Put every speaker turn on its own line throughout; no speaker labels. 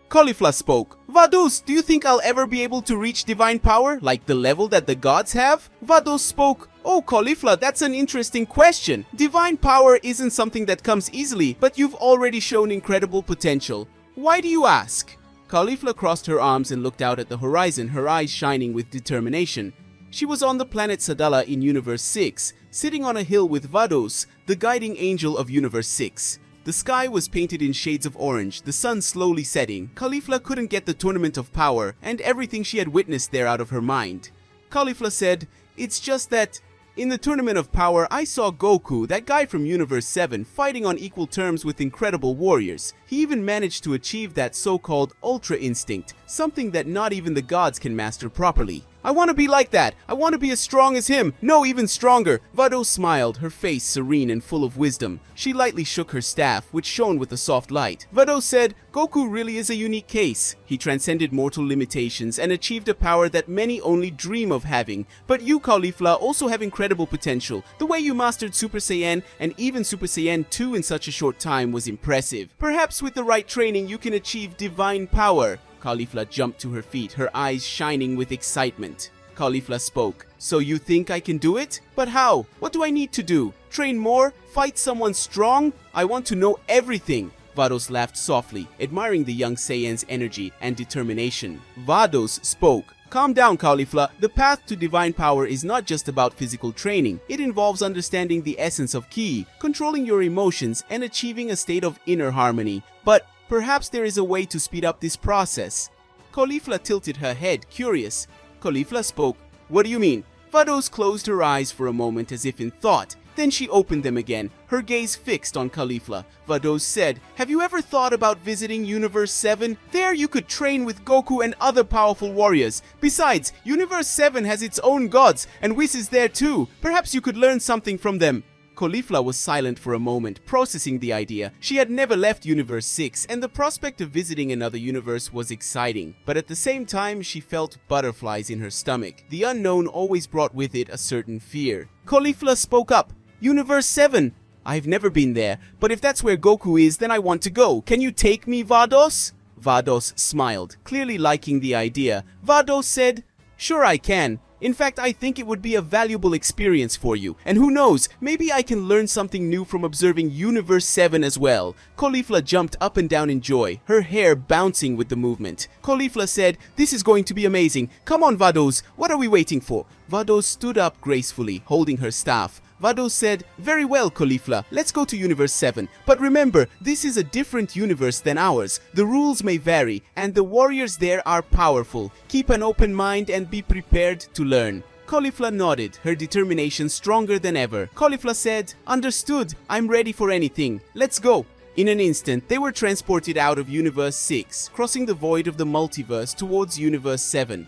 Caulifla spoke. Vados, do you think I'll ever be able to reach divine power, like the level that the gods have? Vados spoke. Oh, Caulifla, that's an interesting question. Divine power isn't something that comes easily, but you've already shown incredible potential. Why do you ask? Caulifla crossed her arms and looked out at the horizon, her eyes shining with determination. She was on the planet Sadala in Universe 6, sitting on a hill with Vados, the guiding angel of Universe 6. The sky was painted in shades of orange, the sun slowly setting. Caulifla couldn't get the Tournament of Power and everything she had witnessed there out of her mind. Caulifla said, "It's just that in the Tournament of Power, I saw Goku, that guy from Universe 7, fighting on equal terms with incredible warriors. He even managed to achieve that so-called Ultra Instinct, something that not even the gods can master properly. I want to be like that. I want to be as strong as him. No, even stronger." Vados smiled, her face serene and full of wisdom. She lightly shook her staff, which shone with a soft light. Vados said, "Goku really is a unique case. He transcended mortal limitations and achieved a power that many only dream of having. But you, Caulifla, also have incredible potential. The way you mastered Super Saiyan and even Super Saiyan 2 in such a short time was impressive. Perhaps with the right training, you can achieve divine power." Caulifla jumped to her feet, her eyes shining with excitement. Caulifla spoke. "So you think I can do it? But how? What do I need to do? Train more? Fight someone strong? I want to know everything." Vados laughed softly, admiring the young Saiyan's energy and determination. Vados spoke. "Calm down, Caulifla. The path to divine power is not just about physical training. It involves understanding the essence of ki, controlling your emotions, and achieving a state of inner harmony. But perhaps there is a way to speed up this process." Caulifla tilted her head, curious. Caulifla spoke. "What do you mean?" Vados closed her eyes for a moment as if in thought. Then she opened them again, her gaze fixed on Caulifla. Vados said, "Have you ever thought about visiting Universe 7? There you could train with Goku and other powerful warriors. Besides, Universe 7 has its own gods, and Whis is there too. Perhaps you could learn something from them." Caulifla was silent for a moment, processing the idea. She had never left Universe 6, and the prospect of visiting another universe was exciting. But at the same time, she felt butterflies in her stomach. The unknown always brought with it a certain fear. Caulifla spoke up. "Universe 7. I've never been there, but if that's where Goku is, then I want to go. Can you take me, Vados?" Vados smiled, clearly liking the idea. Vados said, "Sure I can. In fact, I think it would be a valuable experience for you. And who knows, maybe I can learn something new from observing Universe 7 as well." Caulifla jumped up and down in joy, her hair bouncing with the movement. Caulifla said, "This is going to be amazing. Come on, Vados. What are we waiting for?" Vados stood up gracefully, holding her staff. Vados said, "Very well, Caulifla, let's go to Universe 7. But remember, this is a different universe than ours. The rules may vary, and the warriors there are powerful. Keep an open mind and be prepared to learn." Caulifla nodded, her determination stronger than ever. Caulifla said, "Understood. I'm ready for anything. Let's go." In an instant, they were transported out of Universe 6, crossing the void of the multiverse towards Universe 7.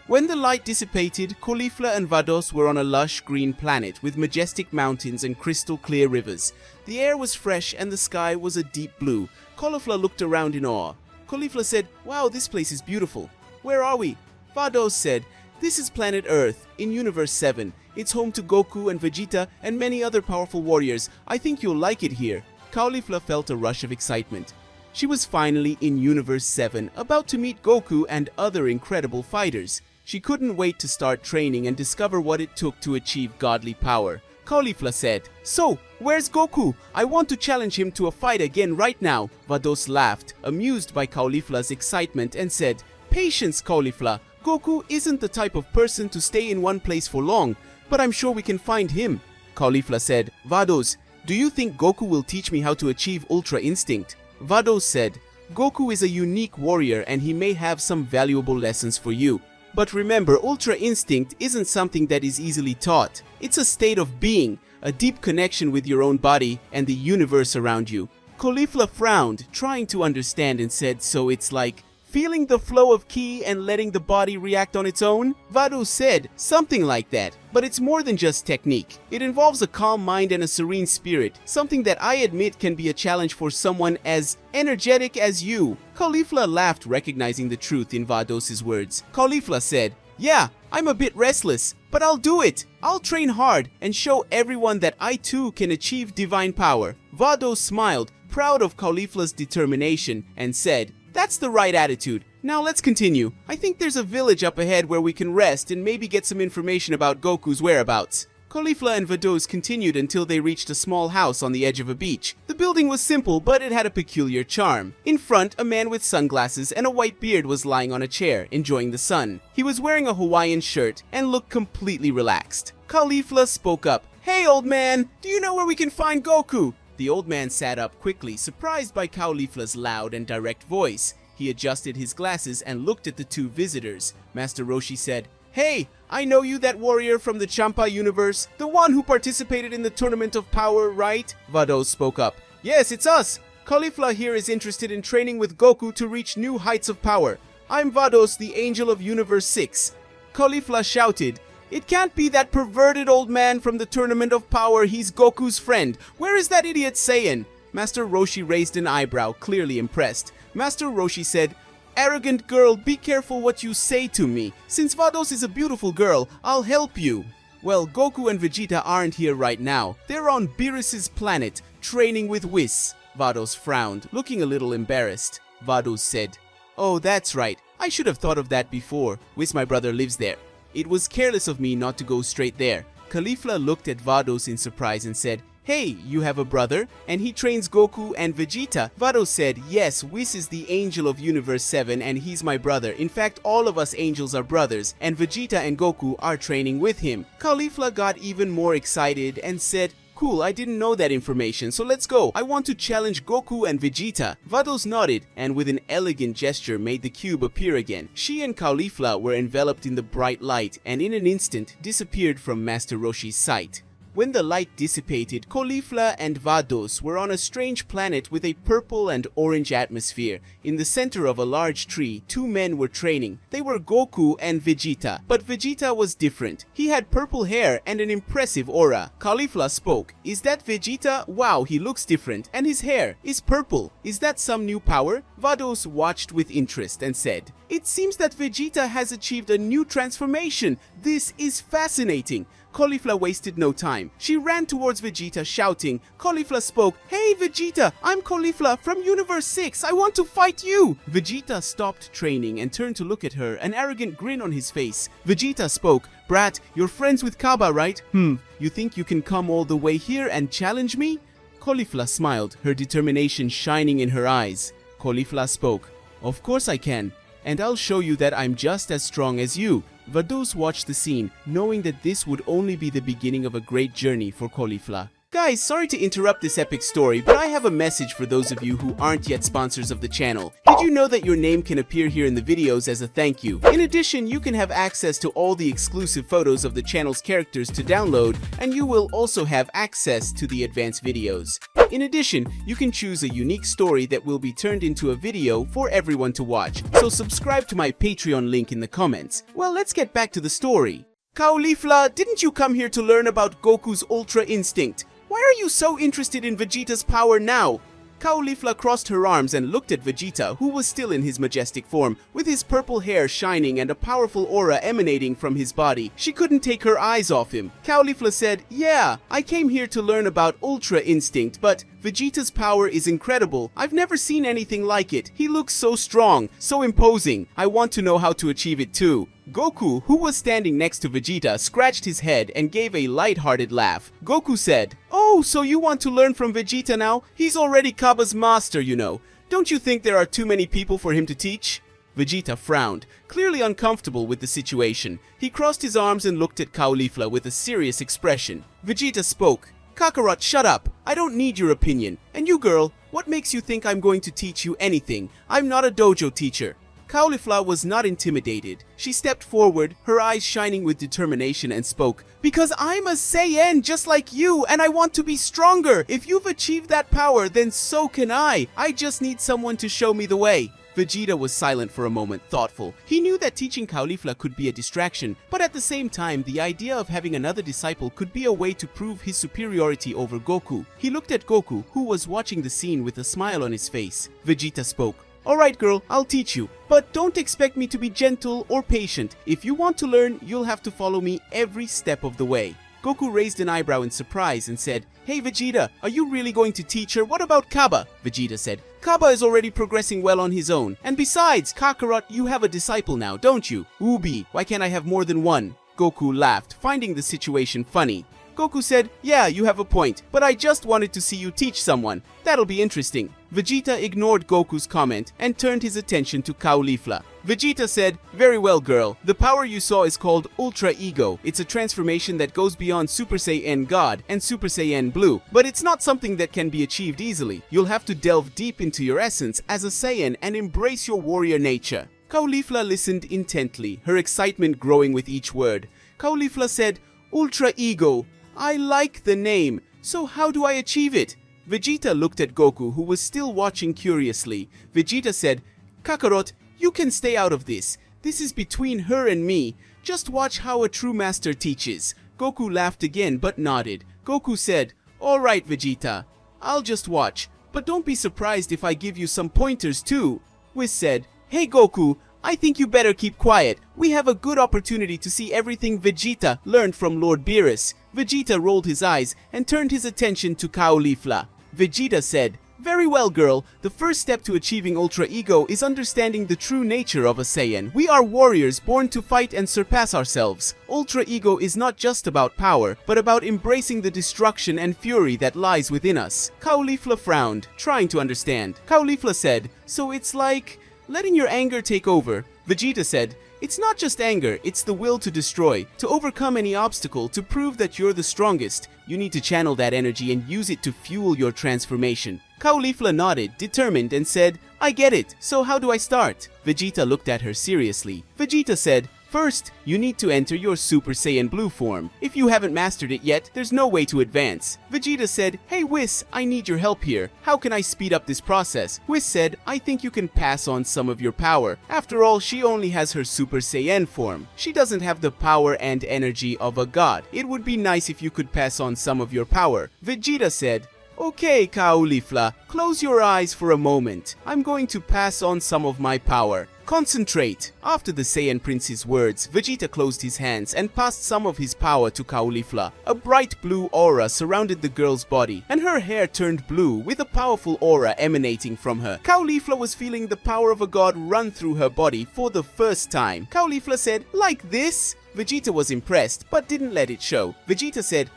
When the light dissipated, Caulifla and Vados were on a lush green planet with majestic mountains and crystal clear rivers. The air was fresh and the sky was a deep blue. Caulifla looked around in awe. Caulifla said, "Wow, this place is beautiful. Where are we?" Vados said, "This is planet Earth, in Universe 7. It's home to Goku and Vegeta and many other powerful warriors. I think you'll like it here." Caulifla felt a rush of excitement. She was finally in Universe 7, about to meet Goku and other incredible fighters. She couldn't wait to start training and discover what it took to achieve godly power. Caulifla said, "So, where's Goku? I want to challenge him to a fight again right now." Vados laughed, amused by Caulifla's excitement, and said, "Patience, Caulifla. Goku isn't the type of person to stay in one place for long, but I'm sure we can find him." Caulifla said, "Vados, do you think Goku will teach me how to achieve Ultra Instinct?" Vados said, "Goku is a unique warrior and he may have some valuable lessons for you. But remember, Ultra Instinct isn't something that is easily taught. It's a state of being, a deep connection with your own body and the universe around you." Caulifla frowned, trying to understand, and said, "So it's like feeling the flow of ki and letting the body react on its own?" Vados said, "Something like that. But it's more than just technique. It involves a calm mind and a serene spirit, something that I admit can be a challenge for someone as energetic as you." Caulifla laughed, recognizing the truth in Vados's words. Caulifla said, "Yeah, I'm a bit restless, but I'll do it. I'll train hard and show everyone that I too can achieve divine power." Vados smiled, proud of Caulifla's determination, and said, That's the right attitude. Now let's continue. I think there's a village up ahead where we can rest and maybe get some information about Goku's whereabouts. Caulifla and Vados continued until they reached a small house on the edge of a beach. The building was simple, but it had a peculiar charm. In front, a man with sunglasses and a white beard was lying on a chair, enjoying the sun. He was wearing a Hawaiian shirt and looked completely relaxed. Caulifla spoke up. "Hey, old man, do you know where we can find Goku?" The old man sat up quickly, surprised by Caulifla's loud and direct voice. He adjusted his glasses and looked at the two visitors. Master Roshi said, "Hey, I know you, that warrior from the Champa universe, the one who participated in the Tournament of Power, right?" Vados spoke up. "Yes, it's us. Caulifla here is interested in training with Goku to reach new heights of power. I'm Vados, the Angel of Universe 6. Caulifla shouted, "It can't be that perverted old man from the Tournament of Power. He's Goku's friend. Where is that idiot Saiyan?" Master Roshi raised an eyebrow, clearly impressed. Master Roshi said, "Arrogant girl, be careful what you say to me. Since Vados is a beautiful girl, I'll help you." "Well, Goku and Vegeta aren't here right now. They're on Beerus's planet, training with Whis." Vados frowned, looking a little embarrassed. Vados said, "Oh, that's right. I should have thought of that before. Whis, my brother, lives there. It was careless of me not to go straight there." Caulifla looked at Vados in surprise and said, "Hey, you have a brother? And he trains Goku and Vegeta?" Vados said, "Yes, Whis is the Angel of Universe 7 and he's my brother. In fact, all of us angels are brothers, and Vegeta and Goku are training with him." Caulifla got even more excited and said, "Cool, I didn't know that information, so let's go. I want to challenge Goku and Vegeta." Vados nodded and with an elegant gesture made the cube appear again. She and Caulifla were enveloped in the bright light and in an instant disappeared from Master Roshi's sight. When the light dissipated, Caulifla and Vados were on a strange planet with a purple and orange atmosphere. In the center of a large tree, two men were training. They were Goku and Vegeta, but Vegeta was different. He had purple hair and an impressive aura. Caulifla spoke. "Is that Vegeta? Wow, he looks different, and his hair is purple. Is that some new power?" Vados watched with interest and said, "It seems that Vegeta has achieved a new transformation. This is fascinating." Caulifla wasted no time. She ran towards Vegeta shouting. Caulifla spoke, "Hey Vegeta, I'm Caulifla from Universe 6. I want to fight you." Vegeta stopped training and turned to look at her, an arrogant grin on his face. Vegeta spoke, "Brat, you're friends with Kaba, right? You think you can come all the way here and challenge me?" Caulifla smiled, her determination shining in her eyes. Caulifla spoke, "Of course I can, and I'll show you that I'm just as strong as you." Vados watched the scene, knowing that this would only be the beginning of a great journey for Caulifla. Guys, sorry to interrupt this epic story, but I have a message for those of you who aren't yet sponsors of the channel. Did you know that your name can appear here in the videos as a thank you? In addition, you can have access to all the exclusive photos of the channel's characters to download, and you will also have access to the advanced videos. In addition, you can choose a unique story that will be turned into a video for everyone to watch, so subscribe to my Patreon link in the comments. Well, let's get back to the story. Caulifla, didn't you come here to learn about Goku's Ultra Instinct? Why are you so interested in Vegeta's power now? Caulifla crossed her arms and looked at Vegeta, who was still in his majestic form, with his purple hair shining and a powerful aura emanating from his body. She couldn't take her eyes off him. Caulifla said, "Yeah, I came here to learn about Ultra Instinct, but Vegeta's power is incredible. I've never seen anything like it. He looks so strong, so imposing. I want to know how to achieve it too." Goku, who was standing next to Vegeta, scratched his head and gave a light-hearted laugh. Goku said, "Oh, so you want to learn from Vegeta now? He's already Kaba's master, you know. Don't you think there are too many people for him to teach?" Vegeta frowned, clearly uncomfortable with the situation. He crossed his arms and looked at Caulifla with a serious expression. Vegeta spoke. "Kakarot, shut up. I don't need your opinion. And you, girl, what makes you think I'm going to teach you anything? I'm not a dojo teacher." Caulifla was not intimidated. She stepped forward, her eyes shining with determination, and spoke, "Because I'm a Saiyan just like you, and I want to be stronger. If you've achieved that power, then so can I. I just need someone to show me the way." Vegeta was silent for a moment, thoughtful. He knew that teaching Caulifla could be a distraction, but at the same time, the idea of having another disciple could be a way to prove his superiority over Goku. He looked at Goku, who was watching the scene with a smile on his face. Vegeta spoke. "Alright girl, I'll teach you. But don't expect me to be gentle or patient. If you want to learn, you'll have to follow me every step of the way." Goku raised an eyebrow in surprise and said, "Hey Vegeta, are you really going to teach her? What about Kaba?" Vegeta said, Kaba is already progressing well on his own. And besides, Kakarot, you have a disciple now, don't you? Ubi, why can't I have more than one? Goku laughed, finding the situation funny. Goku said, yeah, you have a point, but I just wanted to see you teach someone. That'll be interesting. Vegeta ignored Goku's comment and turned his attention to Caulifla. Vegeta said, very well, girl. The power you saw is called Ultra Ego. It's a transformation that goes beyond Super Saiyan God and Super Saiyan Blue, but it's not something that can be achieved easily. You'll have to delve deep into your essence as a Saiyan and embrace your warrior nature. Caulifla listened intently, her excitement growing with each word. Caulifla said, Ultra Ego. I like the name, so how do I achieve it? Vegeta looked at Goku, who was still watching curiously. Vegeta said, Kakarot, you can stay out of this. This is between her and me. Just watch how a true master teaches. Goku laughed again but nodded. Goku said, alright Vegeta, I'll just watch, but don't be surprised if I give you some pointers too. Whis said, hey Goku, I think you better keep quiet. We have a good opportunity to see everything Vegeta learned from Lord Beerus. Vegeta rolled his eyes and turned his attention to Caulifla. Vegeta said, very well, girl. The first step to achieving Ultra Ego is understanding the true nature of a Saiyan. We are warriors born to fight and surpass ourselves. Ultra Ego is not just about power, but about embracing the destruction and fury that lies within us. Caulifla frowned, trying to understand. Caulifla said, so it's like letting your anger take over. Vegeta said, it's not just anger, it's the will to destroy, to overcome any obstacle, to prove that you're the strongest. You need to channel that energy and use it to fuel your transformation. Caulifla nodded, determined, and said, I get it, so how do I start? Vegeta looked at her seriously. Vegeta said, first, you need to enter your Super Saiyan Blue form. If you haven't mastered it yet, there's no way to advance. Vegeta said, hey Whis, I need your help here. How can I speed up this process? Whis said, I think you can pass on some of your power. After all, she only has her Super Saiyan form. She doesn't have the power and energy of a god. It would be nice if you could pass on some of your power. Vegeta said, okay, Caulifla, close your eyes for a moment. I'm going to pass on some of my power. Concentrate! After the Saiyan Prince's words, Vegeta closed his hands and passed some of his power to Caulifla. A bright blue aura surrounded the girl's body, and her hair turned blue with a powerful aura emanating from her. Caulifla was feeling the power of a god run through her body for the first time. Caulifla said, like this? Vegeta was impressed, but didn't let it show. Vegeta said,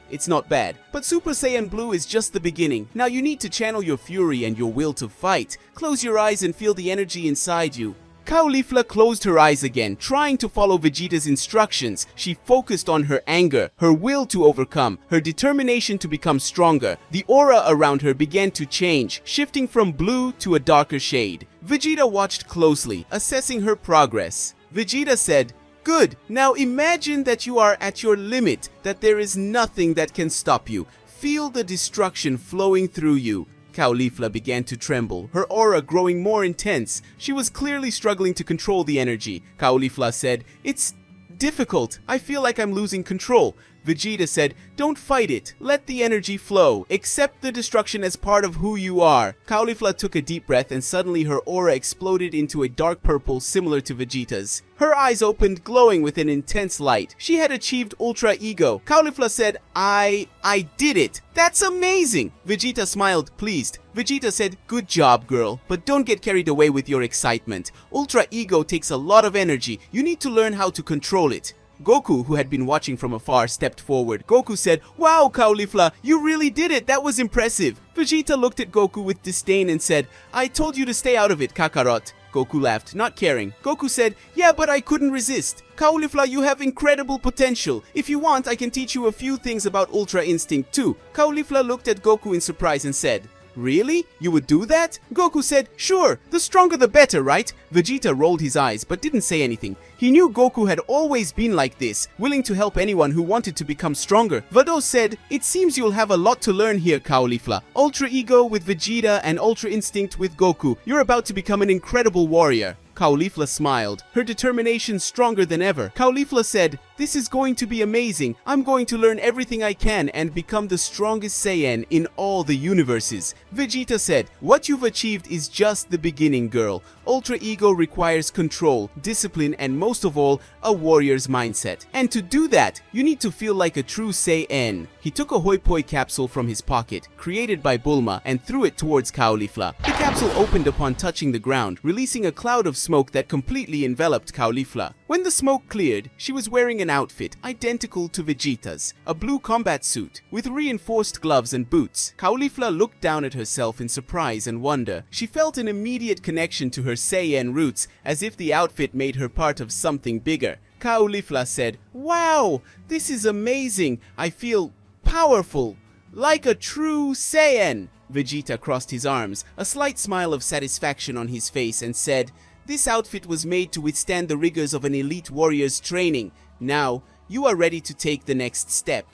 it's not bad. But Super Saiyan Blue is just the beginning. Now you need to channel your fury and your will to fight. Close your eyes and feel the energy inside you. Caulifla closed her eyes again, trying to follow Vegeta's instructions. She focused on her anger, her will to overcome, her determination to become stronger. The aura around her began to change, shifting from blue to a darker shade. Vegeta watched closely, assessing her progress. Vegeta said, good, now imagine that you are at your limit, that there is nothing that can stop you. Feel the destruction flowing through you. Caulifla began to tremble, her aura growing more intense. She was clearly struggling to control the energy. Caulifla said, it's difficult. I feel like I'm losing control. Vegeta said, don't fight it. Let the energy flow. Accept the destruction as part of who you are. Caulifla took a deep breath and suddenly her aura exploded into a dark purple similar to Vegeta's. Her eyes opened, glowing with an intense light. She had achieved Ultra Ego. Caulifla said, I did it. That's amazing. Vegeta smiled, pleased. Vegeta said, good job, girl, but don't get carried away with your excitement. Ultra Ego takes a lot of energy. You need to learn how to control it. Goku, who had been watching from afar, stepped forward. Goku said, wow, Caulifla, you really did it. That was impressive. Vegeta looked at Goku with disdain and said, I told you to stay out of it, Kakarot. Goku laughed, not caring. Goku said, yeah, but I couldn't resist. Caulifla, you have incredible potential. If you want, I can teach you a few things about Ultra Instinct too. Caulifla looked at Goku in surprise and said, really? You would do that? Goku said, sure, the stronger the better, right? Vegeta rolled his eyes but didn't say anything. He knew Goku had always been like this, willing to help anyone who wanted to become stronger. Vado said, it seems you'll have a lot to learn here, Caulifla. Ultra Ego with Vegeta and Ultra Instinct with Goku. You're about to become an incredible warrior. Caulifla smiled, her determination stronger than ever. Caulifla said, "This is going to be amazing. I'm going to learn everything I can and become the strongest Saiyan in all the universes." Vegeta said, "What you've achieved is just the beginning, girl. Ultra Ego requires control, discipline, and most of all, a warrior's mindset. And to do that, you need to feel like a true Saiyan." He took a Hoi Poi capsule from his pocket, created by Bulma, and threw it towards Caulifla. The capsule opened upon touching the ground, releasing a cloud of smoke that completely enveloped Caulifla. When the smoke cleared, she was wearing an outfit identical to Vegeta's, a blue combat suit with reinforced gloves and boots. Caulifla looked down at herself in surprise and wonder. She felt an immediate connection to her Saiyan roots, as if the outfit made her part of something bigger. Caulifla said, "Wow, this is amazing. I feel powerful, like a true Saiyan." Vegeta crossed his arms, a slight smile of satisfaction on his face, and said, "This outfit was made to withstand the rigors of an elite warrior's training. Now, you are ready to take the next step."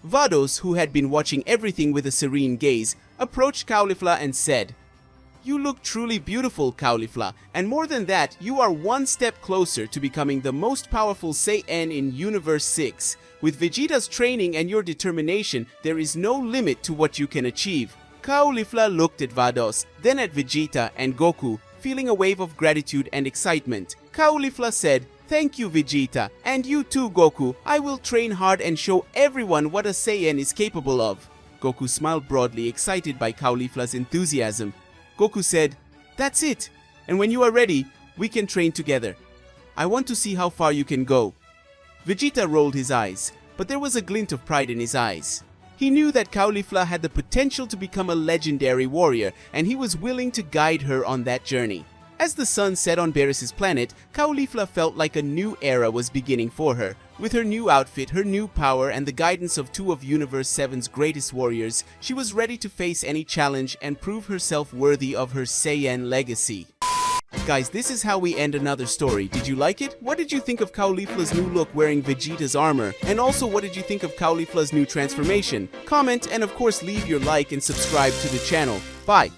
Vados, who had been watching everything with a serene gaze, approached Caulifla and said, "You look truly beautiful, Caulifla, and more than that, you are one step closer to becoming the most powerful Saiyan in Universe 6. With Vegeta's training and your determination, there is no limit to what you can achieve." Caulifla looked at Vados, then at Vegeta and Goku, feeling a wave of gratitude and excitement. Caulifla said, "Thank you, Vegeta, and you too, Goku. I will train hard and show everyone what a Saiyan is capable of." Goku smiled broadly, excited by Caulifla's enthusiasm. Goku said, "That's it, and when you are ready, we can train together. I want to see how far you can go." Vegeta rolled his eyes, but there was a glint of pride in his eyes. He knew that Caulifla had the potential to become a legendary warrior, and he was willing to guide her on that journey. As the sun set on Beerus's planet, Caulifla felt like a new era was beginning for her. With her new outfit, her new power, and the guidance of two of Universe 7's greatest warriors, she was ready to face any challenge and prove herself worthy of her Saiyan legacy. Guys, this is how we end another story. Did you like it? What did you think of Caulifla's new look wearing Vegeta's armor? And also, what did you think of Caulifla's new transformation? Comment, and of course leave your like and subscribe to the channel. Bye!